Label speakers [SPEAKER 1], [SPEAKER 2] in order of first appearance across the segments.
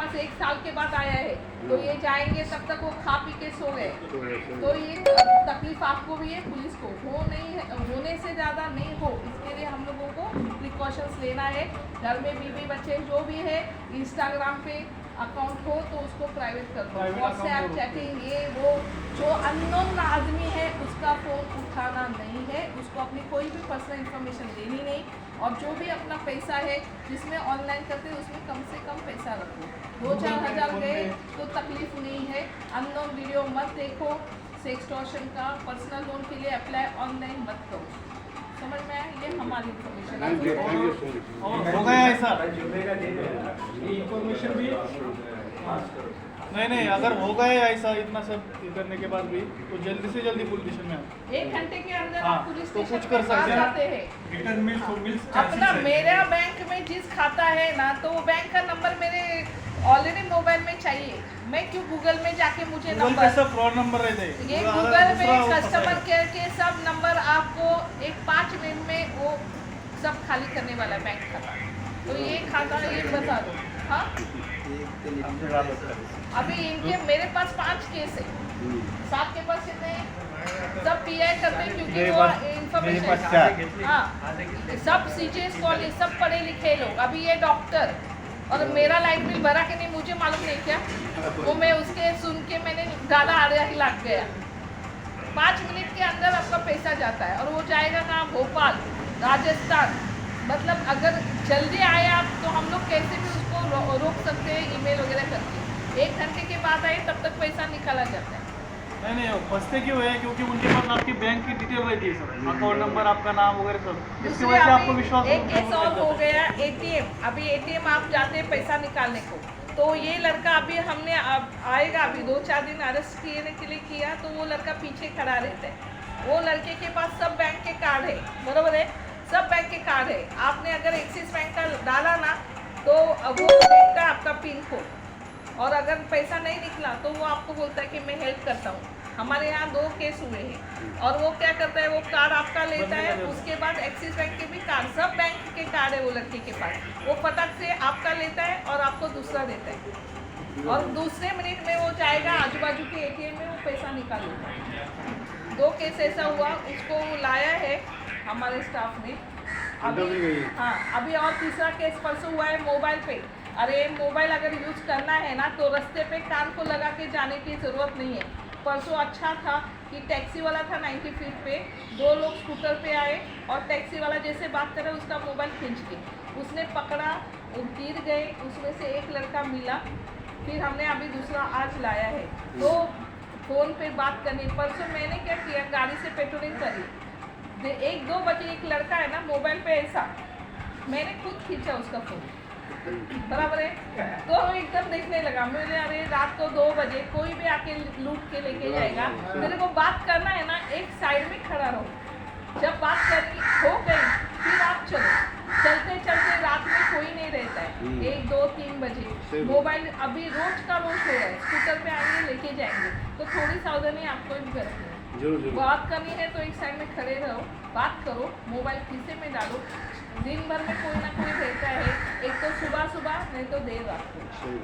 [SPEAKER 1] पास 1 साल के बाद आया है, तो ये जाएंगे तब तक वो खा पी के सो गए। तो ये तकलीफ आपको भी है, पुलिस को होने से ज़्यादा नहीं हो, इसके लिए हम लोगों को प्रिकॉशंस लेना है। घर में बीवी बच्चे जो भी है, इंस्टाग्राम पे अकाउंट हो तो उसको प्राइवेट कर दो। व्हाट्सएप चैटिंग ये वो जो अननोन आदमी है उसका फ़ोन उठाना नहीं है, उसको अपनी कोई भी पर्सनल इन्फॉर्मेशन देनी नहीं। और जो भी अपना पैसा है जिसमें ऑनलाइन करते हैं उसमें कम से कम पैसा रखो। 2-4 हज़ार गए तो तकलीफ नहीं है। अननोन वीडियो मत देखो, सेक्सटॉर्शन का पर्सनल लोन के लिए अप्लाई ऑनलाइन मत करो। समझ में आया? ये हमारी इन्फॉर्मेशन
[SPEAKER 2] हो गया ऐसा
[SPEAKER 3] इंफॉर्मेशन भी
[SPEAKER 2] नहीं, अगर हो गया ऐसा इतना सब करने के बाद भी तो जल्दी से जल्दी पुलिस स्टेशन में आओ।
[SPEAKER 1] 1 घंटे के अंदर
[SPEAKER 2] हाँ,
[SPEAKER 1] आप पुलिस
[SPEAKER 2] तो
[SPEAKER 1] स्टेशन
[SPEAKER 2] कुछ कर
[SPEAKER 1] पे आ
[SPEAKER 2] सकते हैं।
[SPEAKER 1] जाते हैं।
[SPEAKER 3] रिटर्न मिल्स
[SPEAKER 1] अपना मेरा बैंक में जिस खाता है ना, तो वो बैंक का नंबर मेरे ऑलरेडी मोबाइल में चाहिए। मैं क्यों गूगल में जाके मुझे
[SPEAKER 2] गूगल पे
[SPEAKER 1] नंबर,
[SPEAKER 2] सब फ्रॉड नंबर रहते हैं।
[SPEAKER 1] ये
[SPEAKER 2] अगर
[SPEAKER 1] गूगल में
[SPEAKER 2] दूसरा हो
[SPEAKER 1] कस्टमर
[SPEAKER 2] सकता
[SPEAKER 1] केयर के सब नंबर आपको 5 मिनट में वो सब खाली करने वाला है बैंक खाता। तो ये खाता ये बता दो। हाँ, अभी इनके मेरे पास 5 केस है, 7 के पास कितने हैं? सब पीआई करते हैं क्योंकि वो इन्फॉर्मेशन, हाँ सब सीजीएस कॉलेज सब पढ़े लिखे लोग। अभी ये डॉक्टर और मेरा लाइट बिल भरा कि नहीं मुझे मालूम नहीं क्या, वो मैं उसके सुन के मैंने डाला, आड़े ही लग गया। 5 मिनट के अंदर आपका पैसा जाता है और वो जाएगा कहाँ? भोपाल, राजस्थान। मतलब अगर जल्दी आए आप तो हम लोग कैसे भी उसको रोक सकते हैं ईमेल वगैरह करके। 1 घंटे के बाद आए तब तक पैसा निकाला जाता है।
[SPEAKER 2] नहीं वो फंसते क्यों है? क्योंकि उनके पास आपकी बैंक की डिटेल रहती है सर, अकाउंट नंबर, आपका नाम वगैरह सब। इसकी
[SPEAKER 1] दूसरे
[SPEAKER 2] वजह से आपको
[SPEAKER 1] अभी
[SPEAKER 2] विश्वास
[SPEAKER 1] एक केस और हो गया, एटीएम। अभी एटीएम आप जाते हैं पैसा निकालने को, तो ये लड़का अभी हमने आएगा अभी 2-4 दिन अरेस्ट करने के लिए किया, तो वो लड़का पीछे खड़ा रहता है। वो लड़के के पास सब बैंक के कार्ड है, बरोबर है, सब बैंक के कार्ड है। आपने अगर एक्सिस बैंक का डाला ना तो वो देखता है आपका पिन कोड, और अगर पैसा नहीं निकला तो वो आपको बोलता है कि मैं हेल्प करता हूँ। हमारे यहाँ 2 केस हुए हैं। और वो क्या करता है, वो कार्ड आपका लेता है, उसके बाद एक्सिस बैंक के भी कार्ड, सब बैंक के कार्ड है वो लड़के के पास, वो फटक से आपका लेता है और आपको दूसरा देता है, और दूसरे मिनट में वो जाएगा आजू बाजू के एटीएम में वो पैसा निकाल लेता है। 2 केस ऐसा हुआ, उसको लाया है हमारे स्टाफ ने अभी। हाँ, अभी और तीसरा केस परसों हुआ है मोबाइल पे। अरे मोबाइल अगर यूज़ करना है ना तो रास्ते पे कान को लगा के जाने की ज़रूरत नहीं है। परसों अच्छा था कि टैक्सी वाला था 90 फीट पे, 2 लोग स्कूटर पे आए और टैक्सी वाला जैसे बात करे उसका मोबाइल खींच के उसने पकड़ा, वो गिर गए, उसमें से एक लड़का मिला। फिर हमने अभी दूसरा आज लाया है। तो फ़ोन पे बात करनी, परसों मैंने क्या किया, गाड़ी से पेट्रोलिंग करी, 1-2 बजे एक लड़का है ना मोबाइल पे ऐसा, मैंने खुद खींचा उसका फ़ोन, बराबर है। तो एकदम देखने लगा, मुझे अरे रात को 2 बजे कोई भी आके लूट के लेके जाएगा, मेरे को बात करना है ना, एक साइड में खड़ा रहो। जब बात करनी हो गई फिर आप चलो। चलते चलते रात में कोई नहीं रहता है, 1, 2, 3 बजे मोबाइल अभी रोज का रोज हो रहा है। स्कूटर पे आएंगे लेके जाएंगे, तो थोड़ी सावधानी आपको भी बरतनी है। बात करनी है तो एक साइड में खड़े रहो, बात करो, मोबाइल खीसे में डालो। दिन भर में कोई ना कोई रहता है, एक तो सुबह नहीं तो देर रात को।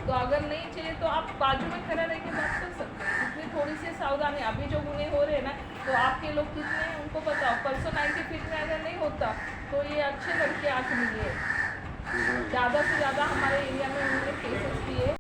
[SPEAKER 1] तो अगर नहीं चाहिए तो आप बाजू में खड़ा रह के बात कर सकते हैं। इसमें थोड़ी सी सावधानी। अभी जो गुने हो रहे हैं ना, तो आपके लोग कितने हैं उनको बताओ। परसों 90 फीट में अगर नहीं होता तो ये अच्छे लड़के आज मिले। ज़्यादा से ज़्यादा हमारे एरिया में उन्होंने केसेस किए।